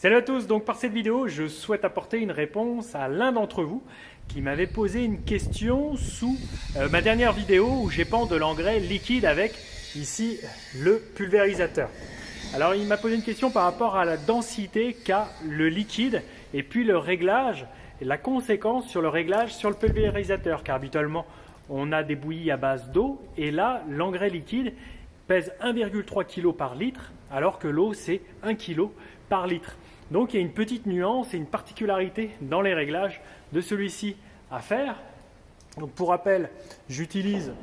Salut à tous, donc par cette vidéo, je souhaite apporter une réponse à l'un d'entre vous qui m'avait posé une question sous ma dernière vidéo où j'épand de l'engrais liquide avec ici le pulvérisateur. Alors il m'a posé une question par rapport à la densité qu'a le liquide et puis le réglage et la conséquence sur le réglage sur le pulvérisateur, car habituellement on a des bouillies à base d'eau et là l'engrais liquide pèse 1,3 kg par litre alors que l'eau c'est 1 kg par litre. Donc il y a une petite nuance et une particularité dans les réglages de celui-ci à faire. Donc pour rappel, j'utilise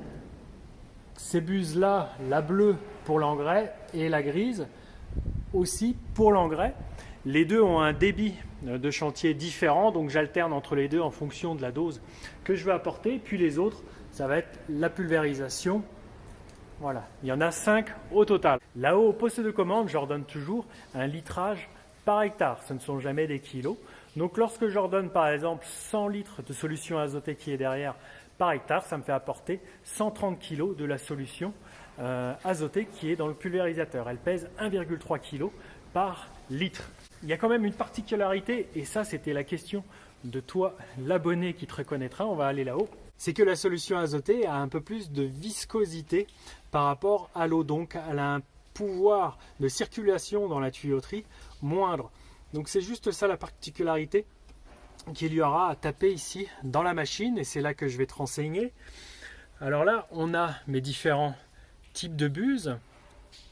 ces buses-là, la bleue pour l'engrais et la grise aussi pour l'engrais. Les deux ont un débit de chantier différent, donc j'alterne entre les deux en fonction de la dose que je veux apporter. Puis les autres, ça va être la pulvérisation. Voilà, il y en a 5 au total. Là-haut, au poste de commande, je leur donne toujours un litrage par hectare. Ce ne sont jamais des kilos. Donc lorsque je leur donne par exemple 100 litres de solution azotée qui est derrière par hectare, ça me fait apporter 130 kg de la solution azotée qui est dans le pulvérisateur. Elle pèse 1,3 kg par litre. Il y a quand même une particularité, et ça c'était la question de toi, l'abonné qui te reconnaîtra, on va aller là-haut. C'est que la solution azotée a un peu plus de viscosité par rapport à l'eau, donc elle a un pouvoir de circulation dans la tuyauterie moindre. Donc c'est juste ça la particularité qu'il y aura à taper ici dans la machine, et c'est là que je vais te renseigner. Alors là on a mes différents types de buses.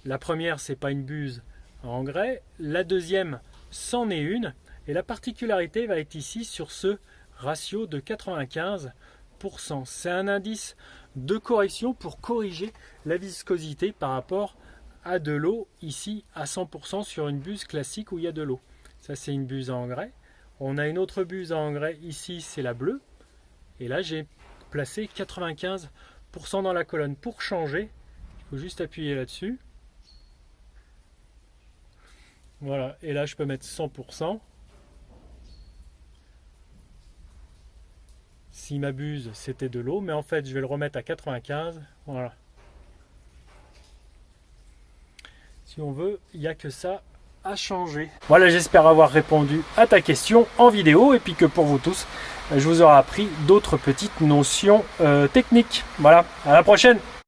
La première c'est pas une buse à engrais, la deuxième c'en est une, et la particularité va être ici sur ce ratio de 95%. C'est un indice de correction pour corriger la viscosité par rapport à de l'eau ici à 100% sur une buse classique où il y a de l'eau. Ça c'est une buse à engrais. On a une autre buse à engrais ici, c'est la bleue. Et là j'ai placé 95% dans la colonne. Pour changer, il faut juste appuyer là-dessus. Voilà, et là je peux mettre 100%. Si ma buse c'était de l'eau, mais en fait je vais le remettre à 95. Voilà. Si on veut, il n'y a que ça à changer. Voilà, j'espère avoir répondu à ta question en vidéo, et puis que pour vous tous, je vous aurai appris d'autres petites notions techniques. Voilà, à la prochaine!